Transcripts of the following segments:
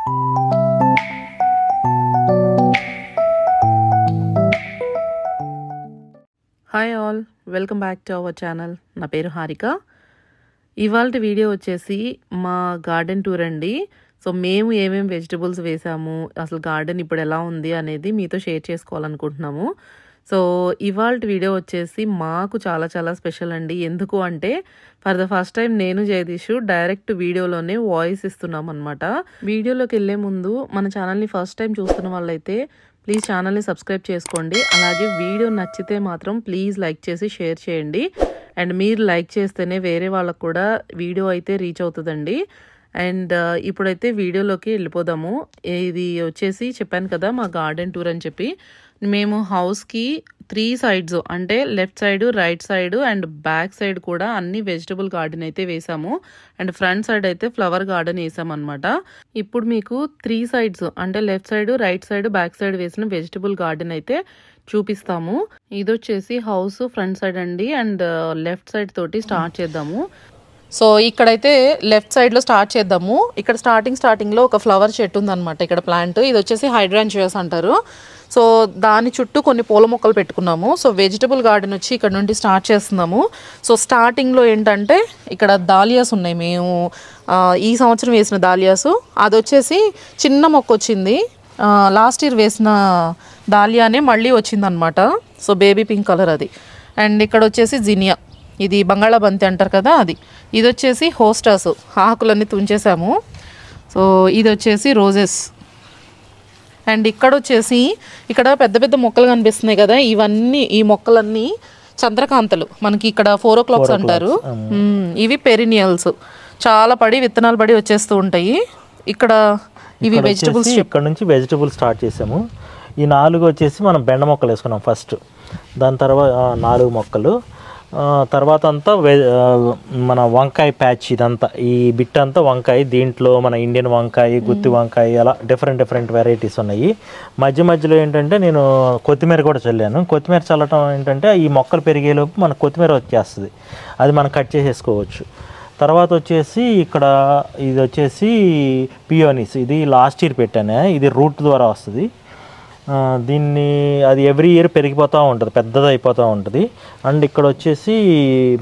Hi all, welcome back to our channel. నా పేరు హారిక. ఇవాళ వీడియో వచ్చేసి మా గార్డెన్ టూర్ అండి. సో మేము ఏమేమి వెజిటబుల్స్ వేసాము, అసలు గార్డెన్ ఇప్పుడు ఎలా ఉంది అనేది మీతో షేర్ చేసుకోవాలనుకుంటున్నాము. సో ఇవాళ వీడియో వచ్చేసి మాకు చాలా చాలా స్పెషల్ అండి. ఎందుకు అంటే ఫర్ ద ఫస్ట్ టైం నేను జగదీష్ డైరెక్ట్ వీడియోలోనే వాయిస్ ఇస్తున్నాం అనమాట. వీడియోలోకి వెళ్ళే ముందు మన ఛానల్ని ఫస్ట్ టైం చూస్తున్న వాళ్ళైతే ప్లీజ్ ఛానల్ని సబ్స్క్రైబ్ చేసుకోండి. అలాగే వీడియో నచ్చితే మాత్రం ప్లీజ్ లైక్ చేసి షేర్ చేయండి. అండ్ మీరు లైక్ చేస్తేనే వేరే వాళ్ళకు కూడా వీడియో అయితే రీచ్ అవుతుందండి. అండ్ ఇప్పుడైతే వీడియోలోకి వెళ్ళిపోదాము. ఇది వచ్చేసి చెప్పాను కదా మా గార్డెన్ టూర్ అని చెప్పి. మేము హౌస్కి 3 sides అంటే left side, right side and back side కూడా అన్ని వెజిటబుల్ గార్డెన్ అయితే వేసాము. అండ్ ఫ్రంట్ సైడ్ అయితే ఫ్లవర్ గార్డెన్ వేసామన్నమాట. ఇప్పుడు మీకు 3 sides అంటే left side, right side, back side వేసిన వెజిటబుల్ గార్డెన్ అయితే చూపిస్తాము. ఇది వచ్చేసి హౌస్ ఫ్రంట్ సైడ్ అండి. అండ్ లెఫ్ట్ సైడ్ తోటి స్టార్ట్ చేద్దాము. సో ఇక్కడైతే లెఫ్ట్ సైడ్లో స్టార్ట్ చేద్దాము. ఇక్కడ స్టార్టింగ్లో ఒక ఫ్లవర్ చెట్టు ఉందన్నమాట. ఇక్కడ ప్లాంట్ ఇది వచ్చేసి హైడ్రాంచియాస్ అంటారు. సో దాని చుట్టూ కొన్ని పూల మొక్కలు పెట్టుకున్నాము. సో వెజిటబుల్ గార్డెన్ వచ్చి ఇక్కడ నుండి స్టార్ట్ చేస్తున్నాము. సో స్టార్టింగ్లో ఏంటంటే ఇక్కడ దాలియాస్ ఉన్నాయి. మేము ఈ సంవత్సరం వేసిన దాలియాస్. అది వచ్చేసి చిన్న మొక్క వచ్చింది. లాస్ట్ ఇయర్ వేసిన దాలియానే మళ్ళీ వచ్చిందనమాట. సో బేబీ పింక్ కలర్ అది. అండ్ ఇక్కడ వచ్చేసి జినియా, ఇది బంగాళాబంతి అంటారు కదా అది. ఇది వచ్చేసి హోస్టాస్, ఆకులన్నీ తుంచేసాము. సో ఇది వచ్చేసి రోజెస్. అండ్ ఇక్కడ వచ్చేసి ఇక్కడ పెద్ద పెద్ద మొక్కలు కనిపిస్తున్నాయి కదా, ఇవన్నీ ఈ మొక్కలన్నీ చంద్రకాంతలు. మనకి ఇక్కడ 4 o'clock అంటారు. ఇవి పెరినియల్స్, చాలా పడి విత్తనాలు పడి వచ్చేస్తూ ఉంటాయి. ఇక్కడ ఇవి వెజిటబుల్స్. ఇక్కడ నుంచి వెజిటబుల్ స్టార్ట్ చేసాము. ఈ 4 వచ్చేసి మనం బెండ మొక్కలు వేసుకున్నాం ఫస్ట్. దాని తర్వాత 4 మొక్కలు. తర్వాత అంతా మన వంకాయ ప్యాచ్. ఇదంతా ఈ బిట్ అంతా వంకాయ. దీంట్లో మన ఇండియన్ వంకాయ, గుత్తి వంకాయ, అలా డిఫరెంట్ వెరైటీస్ ఉన్నాయి. మధ్యలో ఏంటంటే నేను కొత్తిమీర కూడా చల్లాను. కొత్తిమీర చల్లటం ఏంటంటే ఈ మొక్కలు పెరిగేలోపు మనకు కొత్తిమీర వచ్చేస్తుంది, అది మనం కట్ చేసేసుకోవచ్చు. తర్వాత వచ్చేసి ఇక్కడ ఇది వచ్చేసి పియోనీస్. ఇది లాస్ట్ ఇయర్ పెట్టాను. ఇది రూట్ ద్వారా వస్తుంది. దీన్ని అది ఎవ్రీ ఇయర్ పెరిగిపోతూ ఉంటుంది, పెద్దది అయిపోతూ ఉంటుంది. అండ్ ఇక్కడ వచ్చేసి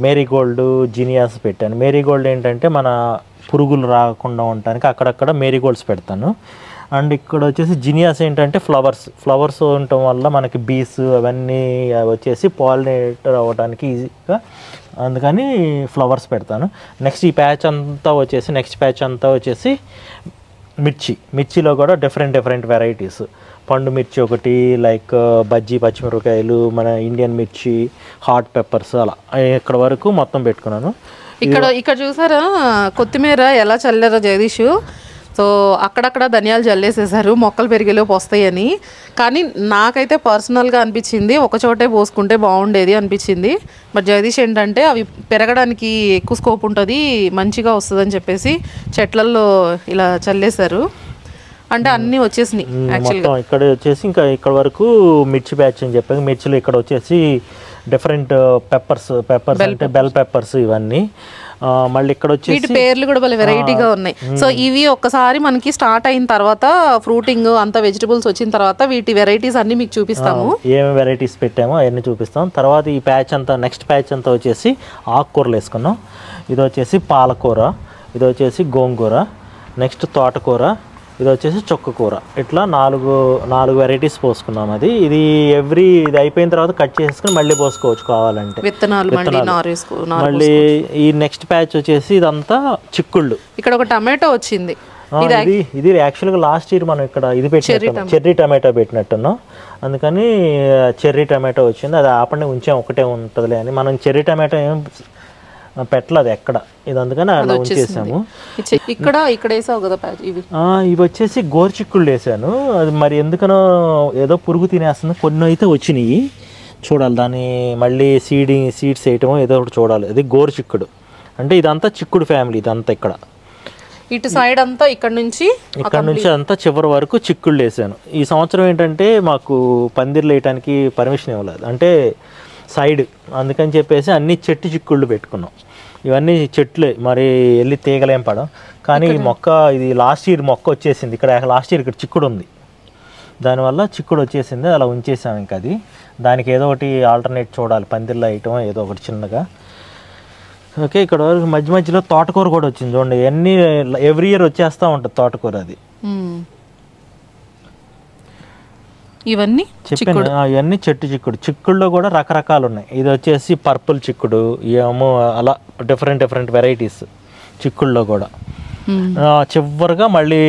మేరీగోల్డ్, జినియాస్ పెట్టాను. మేరీగోల్డ్ ఏంటంటే మన పురుగులు రాకుండా ఉండటానికి అక్కడక్కడ మేరీగోల్డ్స్ పెడతాను. అండ్ ఇక్కడ వచ్చేసి జినియాస్ ఏంటంటే ఫ్లవర్స్ ఉండటం వల్ల మనకి బీస్ అవన్నీ వచ్చేసి పాలినేటర్ అవ్వడానికి ఈజీగా, అందుకని ఫ్లవర్స్ పెడతాను. నెక్స్ట్ ఈ ప్యాచ్ అంతా వచ్చేసి మిర్చిలో కూడా డిఫరెంట్ వెరైటీస్. పండు మిర్చి ఒకటి, లైక్ బజ్జీ పచ్చిమిరపకాయలు, మన ఇండియన్ మిర్చి, హాట్ పెప్పర్స్, అలా ఇక్కడ వరకు మొత్తం పెట్టుకున్నాను. ఇక్కడ చూసారా కొత్తిమీర ఎలా చల్లారో జగదీష్. సో అక్కడక్కడ ధనియాలు జల్లేసేసారు మొక్కలు పెరిగేలోపు వస్తాయని. కానీ నాకైతే పర్సనల్గా అనిపించింది ఒక చోటే పోసుకుంటే బాగుండేది అనిపించింది. బట్ జగదీష్ ఏంటంటే అవి పెరగడానికి ఎక్కువ స్కోప్ ఉంటుంది, మంచిగా వస్తుందని చెప్పేసి చెట్లల్లో ఇలా చల్లేశారు. అంటే అన్నీ వచ్చేసినాయి యాక్చువల్గా. ఇక్కడ వచ్చేసి ఇంకా ఇక్కడ వరకు మిర్చి బ్యాచ్ అని చెప్పాను. మిర్చిలో ఇక్కడ వచ్చేసి డిఫరెంట్ పెప్పర్స్ అంటే బెల్ పెప్పర్స్ ఇవన్నీ. మళ్ళీ ఇక్కడ వచ్చి వీటి పేర్లు కూడా భలే వెరైటీగా ఉన్నాయి. సో ఇవి ఒక్కసారి మనకి స్టార్ట్ అయిన తర్వాత ఫ్రూటింగ్ అంతా వెజిటబుల్స్ వచ్చిన తర్వాత వీటి వెరైటీస్ అన్ని మీకు చూపిస్తాము. ఏమేమి వెరైటీస్ పెట్టామో అవన్నీ చూపిస్తాం. తర్వాత ఈ ప్యాచ్ అంతా నెక్స్ట్ ప్యాచ్ అంతా వచ్చేసి ఆకుకూరలు వేసుకున్నాం. ఇది వచ్చేసి పాలకూర, ఇది వచ్చేసి గోంగూర, నెక్స్ట్ తోటకూర, ఇది వచ్చేసి చుక్కకూర. ఇట్లా 4 వెరైటీస్ పోసుకున్నాం. ఇది అయిపోయిన తర్వాత కట్ చేసుకుని మళ్ళీ పోసుకోవచ్చు కావాలంటే విత్తనాలు. మళ్ళీ ఈ నెక్స్ట్ ప్యాచ్ వచ్చేసి ఇదంతా చిక్కుళ్ళు. ఇక్కడ ఒక టమాటో వచ్చింది. ఇది యాక్చువల్గా లాస్ట్ ఇయర్ మనం ఇక్కడ ఇది పెట్టినట్టు చెర్రీ టమాటో పెట్టినట్టున్నాం, అందుకని చెర్రీ టమాటో వచ్చింది. అది ఆపండి ఉంచాం, ఒకటే ఉంటుందిలే అని. మనం చెర్రీ టమాటో ఏం పెట్టలేదు ఎక్కడ, ఇది అందుకని అలా ఉంచేసాము. ఇక్కడ వేసావు కదా ఇవి వచ్చేసి గోరుచిక్కుళ్ళు వేసాను. అది మరి ఎందుకనో ఏదో పురుగు తినేస్తుంది. కొన్ని అయితే వచ్చినాయి, చూడాలి దాన్ని మళ్ళీ సీడ్స్ వేయటమో ఏదో ఒకటి చూడాలి. అది గోరుచిక్కుడు అంటే ఇదంతా చిక్కుడు ఫ్యామిలీ. ఇదంతా ఇక్కడ ఇటు సైడ్ అంతా ఇక్కడ నుంచి అంతా చివరి వరకు చిక్కుళ్ళు వేసాను. ఈ సంవత్సరం ఏంటంటే మాకు పందిర్లు వేయడానికి పర్మిషన్ ఇవ్వలేదు, అంటే సైడ్, అందుకని చెప్పేసి అన్ని చిక్కుళ్ళు పెట్టుకున్నాం. ఇవన్నీ చెట్లే, మరి వెళ్ళి తీగలేం పడం. కానీ ఈ మొక్క ఇది లాస్ట్ ఇయర్ మొక్క వచ్చేసింది. ఇక్కడ లాస్ట్ ఇయర్ ఇక్కడ చిక్కుడు ఉంది, దానివల్ల చిక్కుడు వచ్చేసింది, అలా ఉంచేసాం. ఇంకా అది దానికి ఏదో ఒకటి ఆల్టర్నేట్ చూడాలి, పందిర్లో వేయటం ఏదో ఒకటి చిన్నగా. ఓకే, ఇక్కడ వరకు మధ్య మధ్యలో తోటకూర కూడా వచ్చింది చూడండి. ఎన్ని ఎవ్రీ ఇయర్ వచ్చేస్తూ ఉంటుంది తోటకూర. అది ఇవన్నీ చెప్పాను, ఇవన్నీ చెట్టు చిక్కుడు. చిక్కుడులో కూడా రకరకాలు ఉన్నాయి. ఇది వచ్చేసి పర్పుల్ చిక్కుడు, ఏమో అలా డిఫరెంట్ డిఫరెంట్ వెరైటీస్ చిక్కుడులో కూడా. చివరిగా మళ్ళీ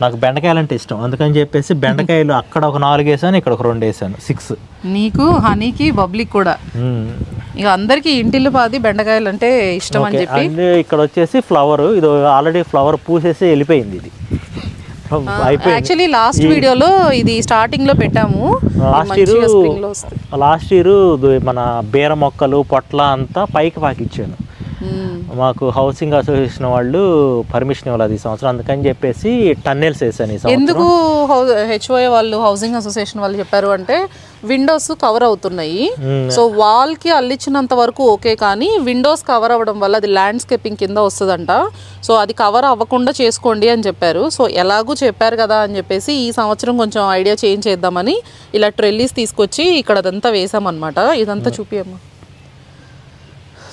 నాకు బెండకాయలు అంటే ఇష్టం, అందుకని చెప్పేసి బెండకాయలు అక్కడ ఒక 4 వేసాను, ఇక్కడ ఒక 2 వేసాను, 6. నీకు హనీకి బబ్లిక్ కూడా ఇక అందరికి ఇంటిల్లు పాది బెండకాయలు అంటే ఇష్టం అని చెప్పి. ఇక్కడ వచ్చేసి ఫ్లవర్, ఇది ఆల్రెడీ ఫ్లవర్ పూసేసి వెళ్ళిపోయింది. ఇది యాక్చువల్లీ లాస్ట్ వీడియోలో ఇది స్టార్టింగ్ లో పెట్టాము. లాస్ట్ ఇయర్ మన బీర మొక్కలు పొట్ల అంతా పైకి పాకిచ్చాను. మాకు హౌసింగ్ అసోసియేషన్ వాళ్ళు పర్మిషన్ ఇవ్వలేదు ఈ సంవత్సరం, అందుకని చెప్పేసి టన్నెల్స్ వేసాను ఈ సంవత్సరం. ఎందుకు హెచ్ఓఏ వాళ్ళు హౌసింగ్ అసోసియేషన్ వాళ్ళు చెప్పారు అంటే విండోస్ కవర్ అవుతున్నాయి, సో వాల్ కి అల్లించినంత వరకు ఓకే, కానీ విండోస్ కవర్ అవ్వడం వల్ల అది ల్యాండ్స్కేపింగ్ కింద వస్తుందంట. సో అది కవర్ అవ్వకుండా చేసుకోండి అని చెప్పారు. సో ఎలాగూ చెప్పారు కదా అని చెప్పేసి ఈ సంవత్సరం కొంచెం ఐడియా చేంజ్ చేద్దామని ఇలా ట్రెల్లీస్ తీసుకొచ్చి ఇక్కడ అదంతా వేసామన్నమాట. ఇదంతా చూపియమ్మా.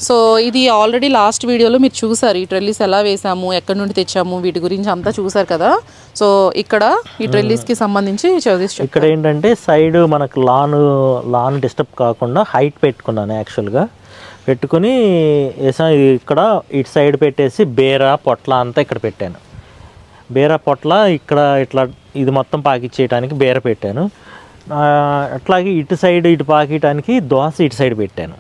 సో ఇది ఆల్రెడీ లాస్ట్ వీడియోలో మీరు చూసారు, ఈ ట్రెల్లీస్ ఎలా వేసాము, ఎక్కడి నుండి తెచ్చాము, వీటి గురించి అంతా చూసారు కదా. సో ఇక్కడ ఈ ట్రెల్లీస్కి సంబంధించి ఇక్కడ ఏంటంటే సైడ్ మనకు లాన్ డిస్టర్బ్ కాకుండా హైట్ పెట్టుకున్నాను. యాక్చువల్గా పెట్టుకుని వేసాను. ఇక్కడ ఇటు సైడ్ పెట్టేసి బేర పొట్ల అంతా ఇక్కడ పెట్టాను. బేర పొట్ల ఇక్కడ ఇట్లా ఇది మొత్తం పాకిచ్చేయడానికి బేర పెట్టాను. అట్లాగే ఇటు సైడ్ ఇటు పాకియటానికి దోస ఇటు సైడ్ పెట్టాను.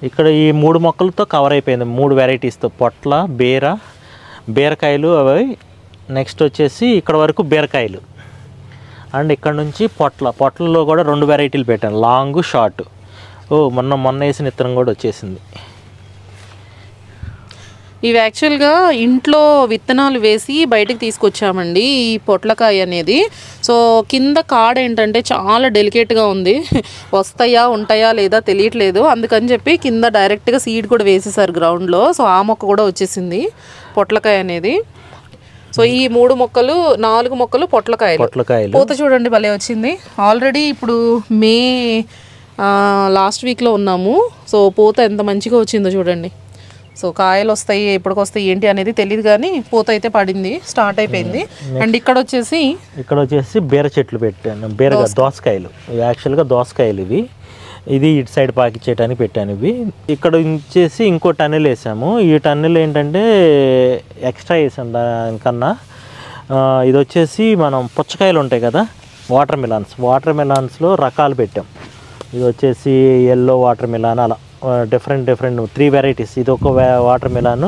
ఇక్కడ ఈ 3 మొక్కలతో కవర్ అయిపోయింది, 3 వెరైటీస్తో. పొట్ల, బీరకాయలు అవి. నెక్స్ట్ వచ్చేసి ఇక్కడ వరకు బీరకాయలు, అండ్ ఇక్కడ నుంచి పొట్లలో కూడా 2 వెరైటీలు పెట్టాను, లాంగ్ షార్ట్. మొన్న వేసిన విత్తనం కూడా వచ్చేసింది. ఇవి యాక్చువల్గా ఇంట్లో విత్తనాలు వేసి బయటకు తీసుకొచ్చామండి ఈ పొట్లకాయ అనేది. సో కింద కాడ ఏంటంటే చాలా డెలికేట్గా ఉంది, వస్తాయా ఉంటాయా లేదా తెలియట్లేదు, అందుకని చెప్పి కింద డైరెక్ట్గా సీడ్ కూడా వేసేసారు గ్రౌండ్లో. సో ఆ మొక్క కూడా వచ్చేసింది పొట్లకాయ అనేది. సో ఈ 3 మొక్కలు 4 మొక్కలు పొట్లకాయలు. పూత చూడండి భలే వచ్చింది. ఆల్రెడీ ఇప్పుడు మే లాస్ట్ వీక్లో ఉన్నాము. సో పూత ఎంత మంచిగా వచ్చిందో చూడండి. సో కాయలు వస్తాయి, ఎప్పటికొస్తాయి ఏంటి అనేది తెలియదు, కానీ పూత అయితే పడింది, స్టార్ట్ అయిపోయింది. అండ్ ఇక్కడ వచ్చేసి బీర చెట్లు పెట్టాను, దోసకాయలు. యాక్చువల్గా దోసకాయలు ఇవి. ఇది ఇటు సైడ్ పాకిచ్చేయడానికి పెట్టాను ఇవి. ఇక్కడ వచ్చేసి ఇంకో టన్నెల్ వేసాము. ఈ టన్నెల్ ఏంటంటే ఎక్స్ట్రా వేసాం దానికన్నా. ఇది వచ్చేసి మనం పుచ్చకాయలు ఉంటాయి కదా, వాటర్ మిలాన్స్లో రకాలు పెట్టాం. ఇది వచ్చేసి ఎల్లో వాటర్ మిలాన్, అలా డిఫరెంట్ 3 వెరైటీస్. ఇదొక వాటర్ మిలాన్,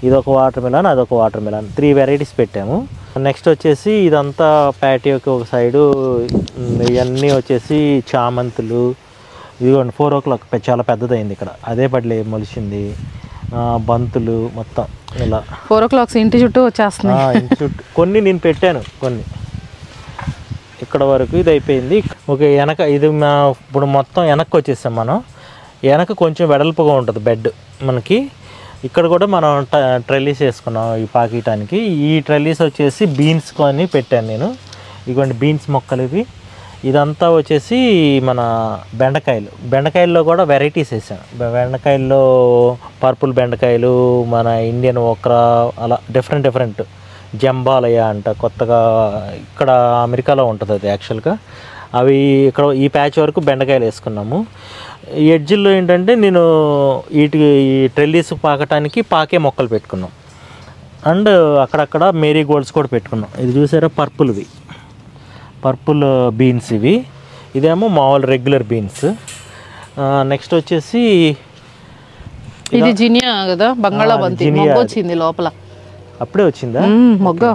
ఇదొక వాటర్ మిలాన్, అదొక వాటర్ మిలాన్, 3 వెరైటీస్ పెట్టాము. నెక్స్ట్ వచ్చేసి ఇదంతా ప్యాటియోకి ఒక సైడు. ఇవన్నీ వచ్చేసి చామంతులు. ఇదిగోండి 4 o'clock చాలా పెద్దదైంది ఇక్కడ, అదే పడలే మొలిచింది. బంతులు మొత్తం ఇలా 4 o'clock ఇంటి చుట్టూ వచ్చేస్తున్నాయి. ఇంటి చుట్టూ కొన్ని నేను పెట్టాను, కొన్ని ఇక్కడ వరకు ఇది అయిపోయింది. ఓకే, వెనక ఇది ఇప్పుడు మొత్తం వెనక్కి వచ్చేసాం మనం. వెనక కొంచెం వెడల్పుగా ఉంటుంది బెడ్ మనకి. ఇక్కడ కూడా మనం ట్రెల్లీస్ వేసుకున్నాం ఈ పాకియటానికి. ఈ ట్రెల్లీస్ వచ్చేసి బీన్స్ కొని పెట్టాను నేను. ఇదిగోండి బీన్స్ మొక్కలు ఇవి. ఇదంతా వచ్చేసి మన బెండకాయల్లో కూడా వెరైటీస్ వేసాను. బెండకాయల్లో పర్పుల్ బెండకాయలు, మన ఇండియన్ ఓక్రా, అలా డిఫరెంట్ జంబాలయ అంట, కొత్తగా ఇక్కడ అమెరికాలో ఉంటుంది అది యాక్చువల్గా. అవి ఇక్కడ ఈ ప్యాచ్ వరకు బెండకాయలు వేసుకున్నాము. ఎడ్జిల్లో ఏంటంటే నేను ఈ ట్రెల్లీస్ పాకటానికి పాకే మొక్కలు పెట్టుకున్నాం. అండ్ అక్కడక్కడ మేరీ గోల్డ్స్ కూడా పెట్టుకున్నాం. ఇది చూసారా పర్పుల్ బీన్స్ ఇవి. ఇదేమో మామూలు రెగ్యులర్ బీన్స్. నెక్స్ట్ వచ్చేసి ఇది జినియా కదా, బంగాళాబంతి మొగ్గ వచ్చింది లోపల. అప్పుడే వచ్చిందా మొగ్గ?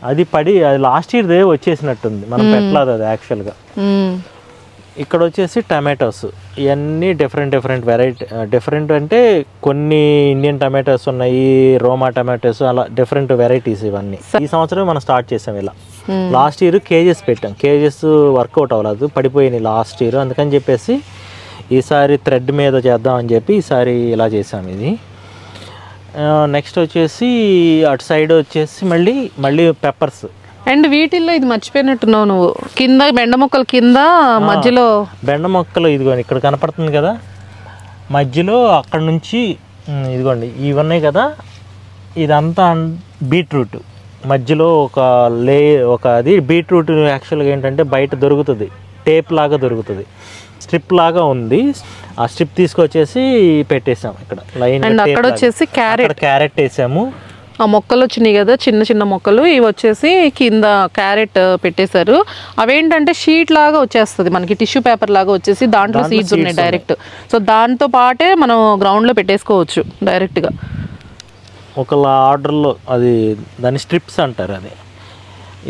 అది లాస్ట్ ఇయర్ వచ్చేసినట్టుంది, మనం పెట్టలేదు అది యాక్చువల్గా. ఇక్కడ వచ్చేసి టమాటోస్. ఇవన్నీ డిఫరెంట్ వెరైటీ. డిఫరెంట్ అంటే కొన్ని ఇండియన్ టమాటోస్ ఉన్నాయి, రోమా టమాటోస్, అలా డిఫరెంట్ వెరైటీస్ ఇవన్నీ. ఈ సంవత్సరం మనం స్టార్ట్ చేసాం ఇలా. లాస్ట్ ఇయర్ కేజెస్ పెట్టాం, కేజెస్ వర్కౌట్ అవ్వలేదు, పడిపోయినాయి లాస్ట్ ఇయర్. అందుకని చెప్పేసి ఈసారి థ్రెడ్ మీద చేద్దాం అని చెప్పి ఈసారి ఇలా చేసాం ఇది. నెక్స్ట్ వచ్చేసి అటు సైడ్ వచ్చేసి మళ్ళీ పెప్పర్స్. అండ్ వీటిల్లో ఇది మర్చిపోయినట్టున్నావు నువ్వు, కింద బెండ మొక్కల కింద మధ్యలో బెండ మొక్కలు ఇదిగోండి ఇక్కడ కనపడుతుంది కదా, మధ్యలో అక్కడ నుంచి ఇదిగోండి ఇవి ఉన్నాయి కదా, ఇదంతా బీట్రూట్. మధ్యలో ఒక అది బీట్రూట్ యాక్చువల్గా ఏంటంటే బయట దొరుకుతుంది, టేప్ లాగా దొరుకుతుంది, స్ట్రిప్ లాగా ఉంది. ఆ స్ట్రిప్ తీసుకొచ్చేసి పెట్టేసాం ఇక్కడ లైన్. అండ్ అక్కడ వచ్చేసి క్యారెట్ వేసాము. ఆ మొక్కలు వచ్చినాయి కదా చిన్న చిన్న మొక్కలు, ఇవి వచ్చేసి కింద క్యారెట్ పెట్టేశారు. అవేంటంటే షీట్ లాగా వచ్చేస్తుంది మనకి, టిష్యూ పేపర్ లాగా వచ్చేసి దాంట్లో సీడ్స్ ఉన్నాయి డైరెక్ట్. సో దాంతో పాటే మనం గ్రౌండ్లో పెట్టేసుకోవచ్చు డైరెక్ట్గా. ఒక ఆర్డర్లో అది దాని స్ట్రిప్స్ అంటారు. అది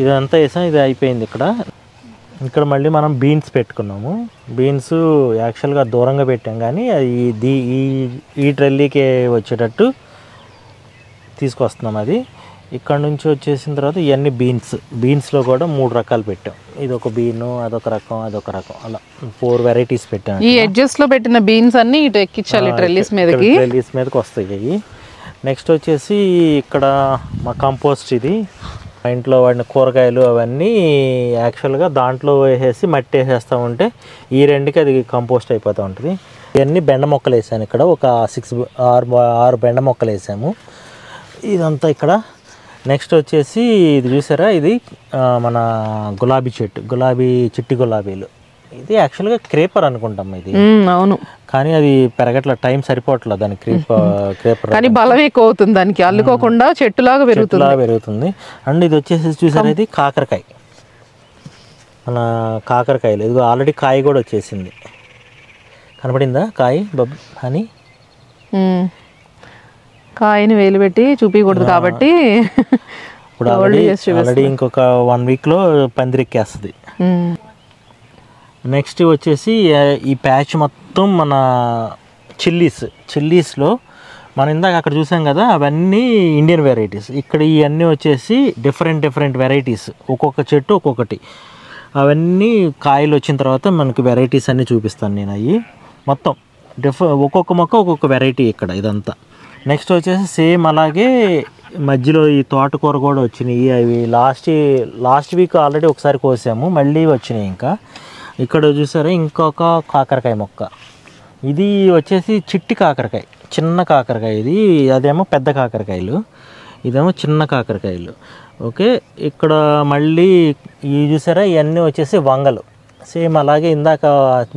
ఇదంతా వేసాం, ఇది అయిపోయింది. ఇక్కడ మళ్ళీ మనం బీన్స్ పెట్టుకున్నాము. బీన్స్ యాక్చువల్గా దూరంగా పెట్టాం కానీ అది ఈ ట్రెల్లీకే వచ్చేటట్టు తీసుకొస్తున్నాం. అది ఇక్కడ నుంచి వచ్చేసిన తర్వాత ఇవన్నీ బీన్స్లో కూడా 3 రకాలు పెట్టాం. ఇది ఒక బీను, అదొక రకం, అదొక రకం, అలా 4 వెరైటీస్ పెట్టాం. ఈ ఎడ్జెస్ట్లో పెట్టిన బీన్స్ అన్ని ఇటు ఎక్కించాలి ట్రెల్లీస్ మీదకి వస్తాయి. నెక్స్ట్ వచ్చేసి ఇక్కడ మా కంపోస్ట్, ఇది మా ఇంట్లో వాడిన కూరగాయలు అవన్నీ యాక్చువల్గా దాంట్లో వేసేసి మట్టి వేసేస్తూ ఉంటే ఈ రెండుకి అది కంపోస్ట్ అయిపోతూ ఉంటుంది. ఇవన్నీ బెండ మొక్కలు వేసాను. ఇక్కడ ఒక 6 బెండ మొక్కలు వేసాము. ఇదంతా ఇక్కడ. నెక్స్ట్ వచ్చేసి ఇది చూసారా, ఇది మన గులాబీ చెట్టు, చిట్టి గులాబీలు. ఇది యాక్చువల్గా క్రేపర్ అనుకుంటాం ఇది. అవును, కానీ అది పెరగట్ల, టైం సరిపోవట్లేదు దానికి. క్రేపర్ కానీ బలం ఎక్కువ అవుతుంది దానికి, అల్లుకోకుండా చెట్టులాగా పెరుగుతుంది. అండ్ ఇది వచ్చేసి చూసారా, ఇది కాకరకాయ, మన కాకరకాయలు. ఇది ఆల్రెడీ కాయ కూడా వచ్చేసింది, కనపడిందా కాయ అని. కాయని వేలు పెట్టి చూపించకూడదు కాబట్టి ఇప్పుడు ఆల్రెడీ ఇంకొక 1 వీక్లో పందిరెక్కేస్తుంది. నెక్స్ట్ వచ్చేసి ఈ ప్యాచ్ మొత్తం మన చిల్లీస్లో మనం ఇందాక అక్కడ చూసాం కదా, అవన్నీ ఇండియన్ వెరైటీస్. ఇక్కడ ఇవన్నీ వచ్చేసి డిఫరెంట్ వెరైటీస్, ఒక్కొక్క చెట్టు ఒక్కొక్కటి. అవన్నీ కాయలు వచ్చిన తర్వాత మనకి వెరైటీస్ అన్నీ చూపిస్తాను నేను. అవి మొత్తం ఒక్కొక్క మొక్క ఒక్కొక్క వెరైటీ ఇక్కడ ఇదంతా. నెక్స్ట్ వచ్చేసి సేమ్ అలాగే మధ్యలో ఈ తోటకూర కూడా వచ్చినాయి. అవి లాస్ట్ వీక్ ఆల్రెడీ ఒకసారి కోసాము, మళ్ళీ వచ్చినాయి. ఇంకా ఇక్కడ చూసారా ఇంకొక కాకరకాయ మొక్క. ఇది వచ్చేసి చిట్టి కాకరకాయ, చిన్న కాకరకాయ. అదేమో పెద్ద కాకరకాయలు, ఇదేమో చిన్న కాకరకాయలు. ఓకే, ఇక్కడ మళ్ళీ ఇవి చూసారా, ఇవన్నీ వచ్చేసి వంగలు. సేమ్ అలాగే ఇందాక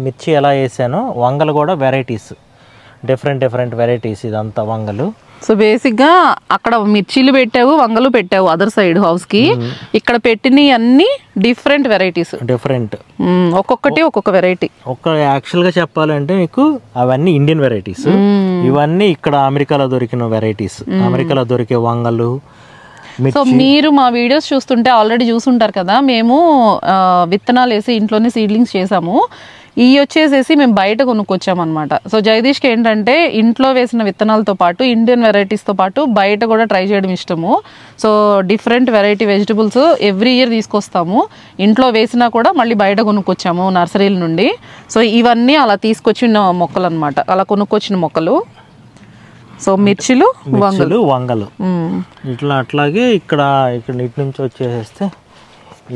మిర్చి ఎలా వేసానో వంగలు కూడా వెరైటీస్, డిఫరెంట్ వెరైటీస్. ఇదంతా వంగలు. సో బేసిక్గా అక్కడ మిర్చీలు పెట్టావు, వంగలు పెట్టావు అదర్ సైడ్ హౌస్కి. ఇక్కడ పెట్టినవి అన్ని డిఫరెంట్ వెరైటీస్, ఒక్కొక్కటి ఒక్కొక్క వెరైటీ. యాక్చువల్గా చెప్పాలంటే మీకు అవన్నీ ఇండియన్ వెరైటీస్, ఇవన్నీ ఇక్కడ అమెరికాలో దొరికిన వెరైటీస్, అమెరికాలో దొరికే వంగలు. సో మీరు మా వీడియోస్ చూస్తుంటే ఆల్రెడీ చూసుంటారు కదా, మేము విత్తనాలు వేసి ఇంట్లోనే సీడ్లింగ్స్ చేసాము. ఇవి వచ్చేసేసి మేము బయట కొనుక్కొచ్చామన్నమాట. సో జగదీష్కి ఏంటంటే ఇంట్లో వేసిన విత్తనాలతో పాటు ఇండియన్ వెరైటీస్తో పాటు బయట కూడా ట్రై చేయడం ఇష్టము. So different variety vegetables every year తీసుకొస్తాము. ఇంట్లో వేసినా కూడా మళ్ళీ బయట కొనుక్కొచ్చాము నర్సరీల నుండి. సో ఇవన్నీ అలా తీసుకొచ్చిన మొక్కలు అనమాట, అలా కొనుక్కొచ్చిన మొక్కలు. సో మిర్చిలు, వంగలు ఇట్లా. అట్లాగే ఇక్కడ ఇటు నుంచి వచ్చేస్తే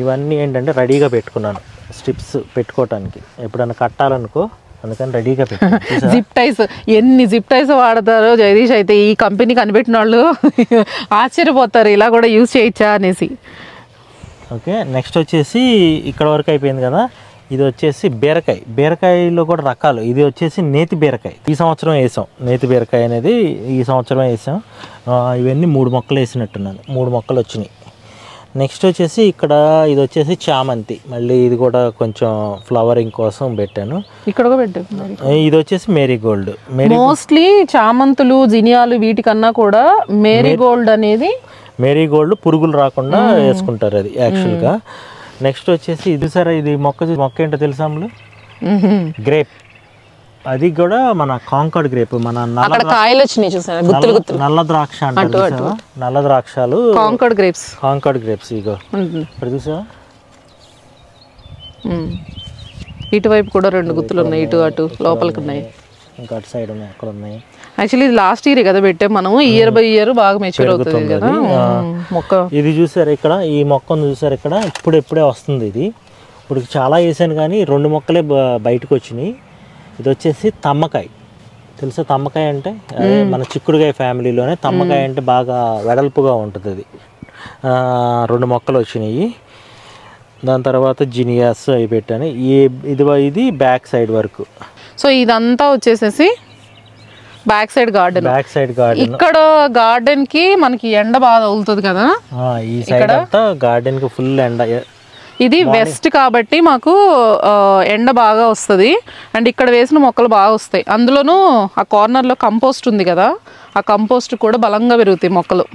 ఇవన్నీ ఏంటంటే రెడీగా పెట్టుకున్నాను, స్ట్రిప్స్ పెట్టుకోవటానికి ఎప్పుడైనా కట్టాలనుకో, అందుకని రెడీగా పెట్టాను. జిప్ టైస్, ఎన్ని జిప్ టైస్ వాడతారో జగదీష్ అయితే. ఈ కంపెనీ కనిపెట్టిన వాళ్ళు ఆశ్చర్యపోతారు, ఇలా కూడా యూజ్ చేయొచ్చా అనేసి. ఓకే, నెక్స్ట్ వచ్చేసి ఇక్కడ వరకు అయిపోయింది కదా. ఇది వచ్చేసి బీరకాయలో కూడా రకాలు. ఇది వచ్చేసి నేతి బీరకాయ, ఈ సంవత్సరం వేసాం. నేతి బీరకాయ అనేది ఈ సంవత్సరం వేసాం. ఇవన్నీ 3 మొక్కలు వేసినట్టున్నాను, 3 మొక్కలు వచ్చినాయి. నెక్స్ట్ వచ్చేసి ఇక్కడ ఇది వచ్చేసి చామంతి, మళ్ళీ ఇది కూడా కొంచెం ఫ్లవరింగ్ కోసం పెట్టాను. ఇక్కడ పెట్టాను. ఇది వచ్చేసి మేరీగోల్డ్. మోస్ట్లీ చామంతులు, జినియాలు వీటికన్నా కూడా మేరీగోల్డ్ అనేది, మేరీగోల్డ్ పురుగులు రాకుండా వేసుకుంటారు అది యాక్చువల్గా. నెక్స్ట్ వచ్చేసి ఇది సరే, ఇది మొక్క ఏంటో తెలుసా? గ్రేప్. అది కూడా మన కాంకర్డ్ గ్రేప్, మన నల్ల ద్రాక్ష అంటారు. నల్ల ద్రాక్షలు కాంకర్డ్ గ్రేప్స్. ఇగో ఇక్కడ చూసావా, ఇటువైపు కూడా 2 గుత్తులు ఉన్నాయి, ఇటు అటు లోపలికి ఉన్నాయి, ఇంకా అటు సైడ్ ఉన్నాయి, అక్కడ ఉన్నాయి. యాక్చువల్లీ ఇది లాస్ట్ ఇయర్ కదా పెట్టాం మనం, ఇయర్ బై ఇయర్ బాగా మెచ్యూర్ అవుతుంది కదా మొక్క. ఇది చూసారు ఇక్కడ, ఈ మొక్కను చూసారు ఇక్కడ, ఇప్పుడే వస్తుంది ఇది. ఇప్పుడు చాలా వేసాను కానీ 2 మొక్కలే బయటకు వచ్చినాయి. ఇది వచ్చేసి తమ్మకాయ, తెలుసా తమ్మకాయ అంటే? అదే మన చిక్కుడుకాయ ఫ్యామిలీలోనే తమ్మకాయ అంటే బాగా వెడల్పుగా ఉంటుంది. అది 2 మొక్కలు వచ్చినాయి. దాని తర్వాత జినియాస్ అవి పెట్టాను. ఇది బ్యాక్ సైడ్ వరకు. సో ఇదంతా వచ్చేసేసి బ్యాక్ సైడ్ గార్డెన్. ఇక్కడ గార్డెన్ కి మనకి ఎండ బాగా తగులుతుంది కదా, ఈ సైడ్ అంతా గార్డెన్ కి ఫుల్ ఎండ. ఇది వెస్ట్ కాబట్టి మాకు ఎండ బాగా వస్తుంది. అండ్ ఇక్కడ వేసిన మొక్కలు బాగా వస్తాయి. అందులోనూ ఆ కార్నర్లో కంపోస్ట్ ఉంది కదా, ఆ కంపోస్ట్ కూడా బలంగా పెరుగుతాయి మొక్కలు.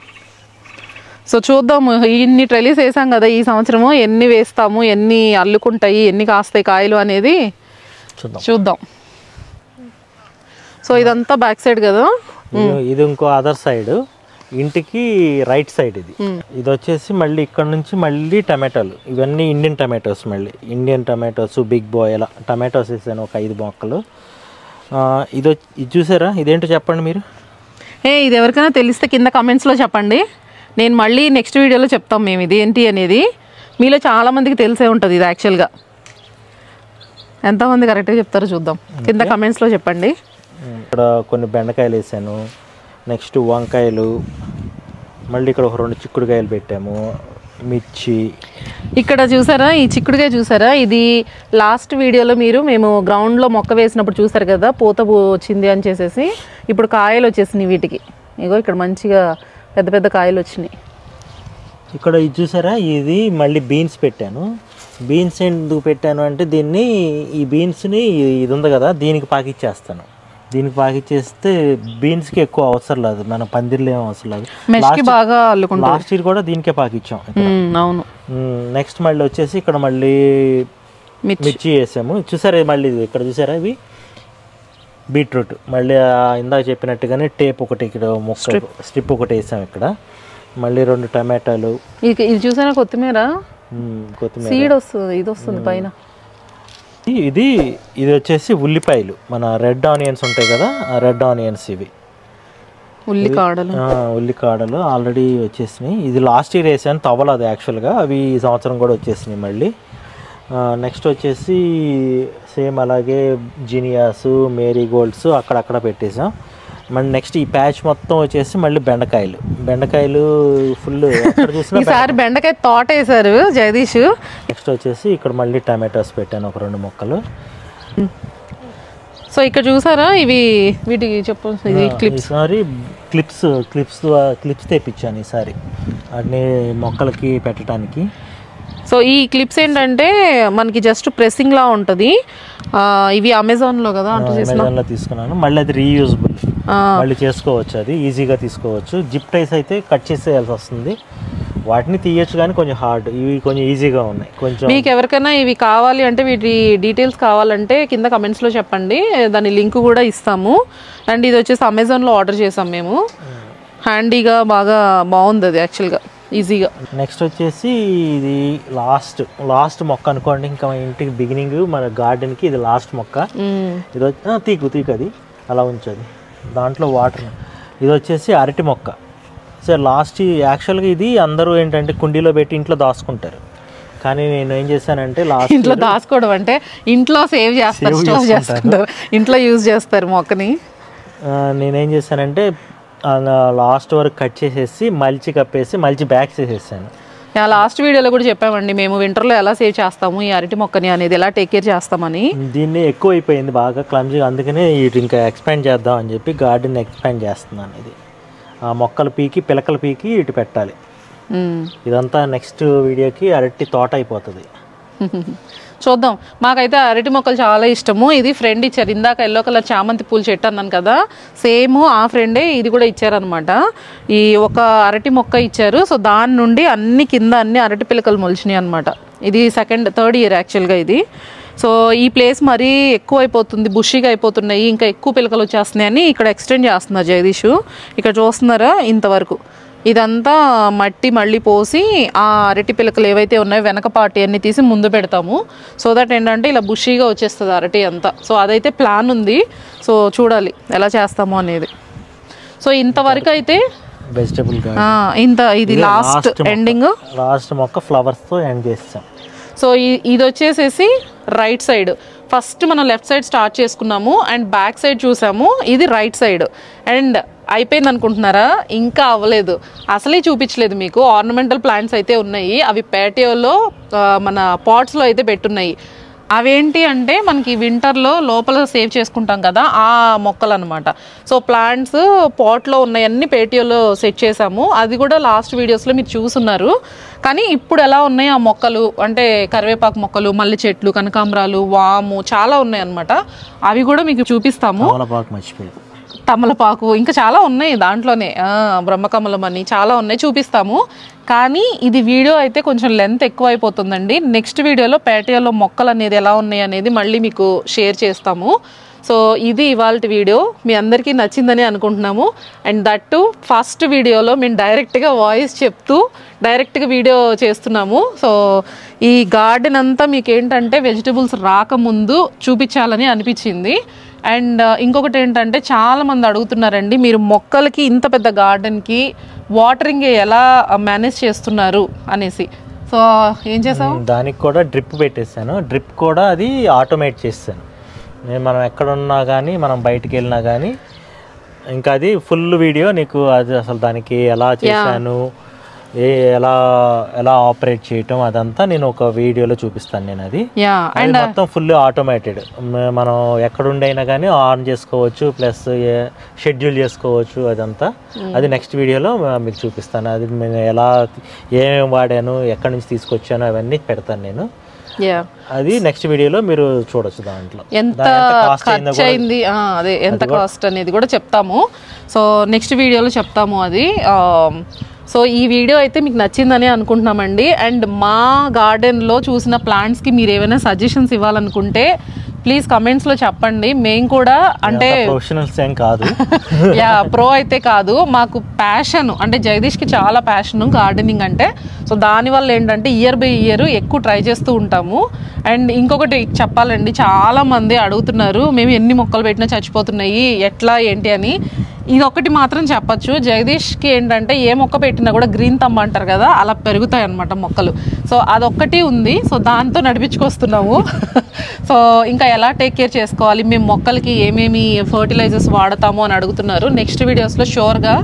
సో చూద్దాము, ఇన్ని ట్రెలీస్ వేసాం కదా ఈ సంవత్సరము, ఎన్ని వేస్తాము, ఎన్ని అల్లుకుంటాయి, ఎన్ని కాస్తాయి కాయలు అనేది చూద్దాం. సో ఇదంతా బ్యాక్ సైడ్ కదా, ఇది ఇంకో అదర్ సైడ్, ఇంటికి రైట్ సైడ్. ఇది వచ్చేసి మళ్ళీ ఇక్కడ నుంచి మళ్ళీ టమాటాలు, ఇవన్నీ ఇండియన్ టమాటోస్, మళ్ళీ ఇండియన్ టమాటోస్ బిగ్ బాయ్ అలా టమాటోస్ వేసాను ఒక 5 మొక్కలు. ఇది చూసారా, ఇదేంటో చెప్పండి మీరు. ఇది ఎవరికైనా తెలిస్తే కింద కమెంట్స్లో చెప్పండి, నేను మళ్ళీ నెక్స్ట్ వీడియోలో చెప్తాం మేము ఇది ఏంటి అనేది. మీలో చాలామందికి తెలిసే ఉంటుంది ఇది యాక్చువల్గా. ఎంతమంది కరెక్ట్గా చెప్తారో చూద్దాం, కింద కమెంట్స్లో చెప్పండి. ఇక్కడ కొన్ని బెండకాయలు వేసాను, నెక్స్ట్ వంకాయలు, మళ్ళీ ఇక్కడ ఒక 2 చిక్కుడుకాయలు పెట్టాము, మిర్చి. ఇక్కడ చూసారా ఈ చిక్కుడుకాయ చూసారా, ఇది లాస్ట్ వీడియోలో మేము గ్రౌండ్లో మొక్క వేసినప్పుడు చూసారు కదా, పూత వచ్చింది అని చేసేసి. ఇప్పుడు కాయలు వచ్చేసినాయి వీటికి, ఇగో ఇక్కడ మంచిగా పెద్ద పెద్ద కాయలు వచ్చినాయి. ఇక్కడ ఇది చూసారా, ఇది మళ్ళీ బీన్స్ పెట్టాను. బీన్స్ ఎందుకు పెట్టాను అంటే దీన్ని, ఈ బీన్స్ని ఇది ఉంది కదా దీనికి పాకిచ్చేస్తాను. దీనికి పాకిచ్చేస్తే బీన్స్కి ఎక్కువ అవసరం లేదు, మన పందిర్లు ఏం అవసరం లేదు. లాస్ట్ ఇయర్ కూడా దీనికే పాకిచ్చాం. అవును. నెక్స్ట్ మళ్ళీ వచ్చేసి ఇక్కడ మళ్ళీ మిర్చి వేసాము. చూసారా మళ్ళీ ఇక్కడ చూసారా, ఇవి బీట్రూట్, మళ్ళీ ఇందాక చెప్పినట్టుగానే టేప్ ఒకటి, ఇక్కడ మొక్క స్ట్రిప్ ఒకటి వేసాం. ఇక్కడ మళ్ళీ 2 టమాటాలు. ఇది చూసారా కొత్తిమీర సీడ్ వస్తుంది, ఇది వస్తుంది పైన. ఇది వచ్చేసి ఉల్లిపాయలు, మన రెడ్ ఆనియన్స్ ఉంటాయి కదా, ఆ రెడ్ ఆనియన్స్ ఇవి ఉల్లికాడలు ఆల్రెడీ వచ్చేసినాయి. ఇది లాస్ట్ ఇయర్ వేసాను, తవ్వలేదు యాక్చువల్గా, అవి ఈ సంవత్సరం కూడా వచ్చేసినాయి మళ్ళీ. నెక్స్ట్ వచ్చేసి సేమ్ అలాగే జినియాస్, మేరీగోల్డ్స్ అక్కడక్కడ పెట్టేసాం. మళ్ళీ నెక్స్ట్ ఈ ప్యాచ్ మొత్తం వచ్చేసి మళ్ళీ బెండకాయలు ఫుల్ ఈసారి బెండకాయ తోట వేసారు జగదీష్. నెక్స్ట్ వచ్చేసి ఇక్కడ మళ్ళీ టమాటోస్ పెట్టాను ఒక 2 మొక్కలు. సో ఇక్కడ చూసారా వీటికి చెప్పు, ఈసారి క్లిప్స్ తెప్పించాను ఈసారి అన్ని మొక్కలకి పెట్టడానికి. సో ఈ క్లిప్స్ ఏంటంటే మనకి జస్ట్ ప్రెస్సింగ్ లా ఉంటుంది. ఇవి అమెజాన్లో కదా, అమెజాన్లో తీసుకున్నాను. మళ్ళీ అది రీయూజబుల్, మళ్ళీ చేసుకోవచ్చు, అది ఈజీగా తీసుకోవచ్చు. జిప్ టైస్ అయితే కట్ చేసేయాల్సి వస్తుంది, వాటిని తీయచ్చు కానీ కొంచెం హార్డ్. ఇవి కొంచెం ఈజీగా ఉన్నాయి. కొంచెం మీకు ఎవరికైనా ఇవి కావాలి అంటే, వీటి డీటెయిల్స్ కావాలంటే కింద కమెంట్స్లో చెప్పండి, దాని లింక్ కూడా ఇస్తాము. అండ్ ఇది వచ్చేసి అమెజాన్లో ఆర్డర్ చేసాం మేము. హ్యాండీగా బాగా బాగుంది అది యాక్చువల్గా, ఈజీగా. నెక్స్ట్ వచ్చేసి ఇది లాస్ట్ మొక్క అనుకోండి, ఇంకా ఇంటికి బిగినింగ్ మన గార్డెన్కి ఇది లాస్ట్ మొక్క. ఇది తీకు అది అలా ఉంచది, దాంట్లో వాటర్. ఇది వచ్చేసి అరటి మొక్క. సో లాస్ట్ యాక్చువల్గా ఇది అందరూ ఏంటంటే కుండీలో పెట్టి ఇంట్లో దాచుకుంటారు, కానీ నేను ఏం చేశానంటే లాస్ట్ ఇంట్లో దాచుకోవడం అంటే ఇంట్లో సేవ్ చేస్తారు, ఇంట్లో యూజ్ చేస్తారు మొక్కని. నేనేం చేశానంటే లాస్ట్ వరకు కట్ చేసేసి మల్చి కప్పేసి మల్చి బ్యాగ్స్ వేసేసాను. లాస్ట్ వీడియోలో కూడా చెప్పామండి మేము వింటర్లో ఎలా సేవ్ చేస్తాము ఈ అరటి మొక్కని అనేది, ఎలా టేక్ కేర్ చేస్తామని. దీన్ని ఎక్కువ అయిపోయింది బాగా క్లమ్జీగా, అందుకనే ఇంకా ఎక్స్పాండ్ చేద్దాం అని చెప్పి గార్డెన్ ఎక్స్పాండ్ చేస్తున్నాను. ఇది ఆ మొక్కలు పీకి పిలకలు పీకి ఇటు పెట్టాలి. ఇదంతా నెక్స్ట్ వీడియోకి అరటి తోట అయిపోతుంది. చూద్దాం. మాకైతే అరటి మొక్కలు చాలా ఇష్టము. ఇది ఫ్రెండ్ ఇచ్చారు, ఇందాక ఎల్లో కలర్ చామంతి పూలు చెట్టు అన్నాను కదా, సేమ్ ఆ ఫ్రెండే ఇది కూడా ఇచ్చారనమాట. ఈ ఒక అరటి మొక్క ఇచ్చారు. సో దాని నుండి కింద అన్ని అరటి పిలకలు మొలిచినాయి అనమాట. ఇది థర్డ్ ఇయర్ యాక్చువల్గా ఇది. సో ఈ ప్లేస్ మరీ ఎక్కువ అయిపోతుంది, బుషీగా అయిపోతున్నాయి, ఇంకా ఎక్కువ పిలకలు వచ్చేస్తున్నాయని ఇక్కడ ఎక్స్టెండ్ చేస్తున్నారు జగదీష్. ఇక్కడ చూస్తున్నారా, ఇంతవరకు ఇదంతా మట్టి మళ్ళీ పోసి ఆ అరటి పిలకలు ఏవైతే ఉన్నాయో వెనక పార్టీ అన్ని తీసి ముందు పెడతాము. సో దట్ ఏంటంటే ఇలా బుషీగా వచ్చేస్తుంది అరటి అంతా. సో అదైతే ప్లాన్ ఉంది. సో చూడాలి ఎలా చేస్తాము అనేది. సో ఇంతవరకు అయితే వెజిటబుల్ ఇది లాస్ట్ ఎండింగ్, లాస్ట్ మొక్క ఫ్లవర్స్తో ఎండ్ చేస్తాం. సో ఇది వచ్చేసేసి రైట్ సైడ్. ఫస్ట్ మనం లెఫ్ట్ సైడ్ స్టార్ట్ చేసుకున్నాము అండ్ బ్యాక్ సైడ్ చూసాము, ఇది రైట్ సైడ్. అండ్ అయిపోయింది అనుకుంటున్నారా? ఇంకా అవ్వలేదు, అసలే చూపించలేదు మీకు. ఆర్నమెంటల్ ప్లాంట్స్ అయితే ఉన్నాయి, అవి పేటియోలో మన పాట్స్లో అయితే పెట్టున్నాయి. అవేంటి అంటే మనకి వింటర్లో లోపల సేవ్ చేసుకుంటాం కదా, ఆ మొక్కలు అనమాట. సో ప్లాంట్స్ పాట్లో ఉన్నాయన్నీ పేటియోలో సెట్ చేసాము, అది కూడా లాస్ట్ వీడియోస్లో మీరు చూసున్నారు. కానీ ఇప్పుడు ఎలా ఉన్నాయి ఆ మొక్కలు అంటే కరివేపాకు మొక్కలు, మల్లి చెట్లు, కనకాంబరాలు, వాము చాలా ఉన్నాయి అనమాట. అవి కూడా మీకు చూపిస్తాము. తమలపాకు ఇంకా చాలా ఉన్నాయి దాంట్లోనే, బ్రహ్మకమలం అని చాలా ఉన్నాయి, చూపిస్తాము. కానీ ఇది వీడియో అయితే కొంచెం లెంత్ ఎక్కువ అయిపోతుందండి. నెక్స్ట్ వీడియోలో పేటియోలో మొక్కలు అనేది ఎలా ఉన్నాయి అనేది మళ్ళీ మీకు షేర్ చేస్తాము. సో ఇది ఇవాళ వీడియో, మీ అందరికీ నచ్చిందని అనుకుంటున్నాము. అండ్ దట్టు ఫస్ట్ వీడియోలో మేము డైరెక్ట్గా వాయిస్ చెప్తూ డైరెక్ట్గా వీడియో చేస్తున్నాము. సో ఈ గార్డెన్ అంతా మీకు ఏంటంటే వెజిటబుల్స్ రాకముందు చూపించాలని అనిపించింది. అండ్ ఇంకొకటి ఏంటంటే చాలామంది అడుగుతున్నారండి, మీరు మొక్కలకి ఇంత పెద్ద గార్డెన్కి వాటరింగ్ ఎలా మేనేజ్ చేస్తున్నారు అనేసి. సో ఏం చేసావు? దానికి కూడా డ్రిప్ పెట్టేసాను. డ్రిప్ కూడా అది ఆటోమేట్ చేస్తాను నేను. మనం ఎక్కడున్నా కానీ, మనం బయటికి వెళ్ళినా కానీ, ఇంకా అది ఫుల్ వీడియో నీకు అది అసలు దానికి ఎలా చేశాను, ఎలా ఎలా ఆపరేట్ చేయటం అదంతా నేను ఒక వీడియోలో చూపిస్తాను నేను. అది మొత్తం ఫుల్ ఆటోమేటెడ్, మనం ఎక్కడుండైనా కానీ ఆన్ చేసుకోవచ్చు, ప్లస్ షెడ్యూల్ చేసుకోవచ్చు అదంతా. అది నెక్స్ట్ వీడియోలో మీకు చూపిస్తాను. అది ఎలా ఏమేమి వాడాను, ఎక్కడి నుంచి తీసుకొచ్చాను అవన్నీ పెడతాను నేను. అది నెక్స్ట్ వీడియోలో మీరు చూడొచ్చు. దాంట్లో ఎంత ఖర్చు అయింది, అదే ఎంత కాస్ట్ అనేది కూడా చెప్తాము. సో నెక్స్ట్ వీడియోలో చెప్తాము అది. సో ఈ వీడియో అయితే మీకు నచ్చిందని అనుకుంటున్నామండి. అండ్ మా గార్డెన్లో చూసిన ప్లాంట్స్కి మీరు ఏమైనా సజెషన్స్ ఇవ్వాలనుకుంటే ప్లీజ్ కమెంట్స్లో చెప్పండి. మేము కూడా అంటే ప్రొఫెషనల్స్ ఏం కాదు, ప్రో అయితే కాదు, మాకు ప్యాషన్ అంటే జగదీష్కి చాలా ప్యాషన్ గార్డెనింగ్ అంటే. సో దానివల్ల ఏంటంటే ఇయర్ బై ఇయర్ ఎక్కువ ట్రై చేస్తూ ఉంటాము. అండ్ ఇంకొకటి చెప్పాలండి, చాలామంది అడుగుతున్నారు మేము ఎన్ని మొక్కలు పెట్టినా చచ్చిపోతున్నాయి ఎట్లా ఏంటి అని. ఇది ఒకటి మాత్రం చెప్పచ్చు, జగదీష్కి ఏంటంటే ఏ మొక్క పెట్టినా కూడా గ్రీన్ తమ్మ అంటారు కదా, అలా పెరుగుతాయి అన్నమాట మొక్కలు. సో అదొక్కటి ఉంది, సో దాంతో నడిపించుకొస్తున్నాము. సో ఇంకా ఎలా టేక్ కేర్ చేసుకోవాలి, మేము మొక్కలకి ఏమేమి ఫర్టిలైజర్స్ వాడతాము అని అడుగుతున్నారు. నెక్స్ట్ వీడియోస్లో షూర్గా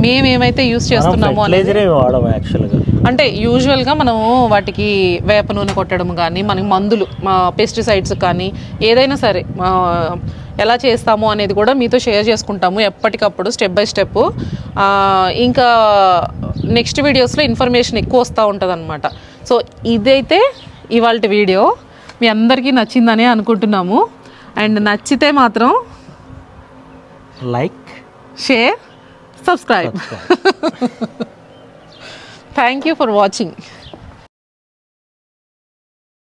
మేము ఏమైతే యూస్ చేస్తున్నామో అనేది, అంటే యూజువల్గా మనము వాటికి వేప నూనె కొట్టడం కానీ, మనకి మందులు పెస్టిసైడ్స్ కానీ ఏదైనా సరే ఎలా చేస్తాము అనేది కూడా మీతో షేర్ చేసుకుంటాము ఎప్పటికప్పుడు, స్టెప్ బై స్టెప్. ఇంకా నెక్స్ట్ వీడియోస్లో ఇన్ఫర్మేషన్ ఎక్కువ వస్తూ ఉంటుంది అనమాట. సో ఇదైతే ఇవాళ వీడియో మీ అందరికీ నచ్చిందని అనుకుంటున్నాము. అండ్ నచ్చితే మాత్రం like, share, subscribe. Thank you for watching.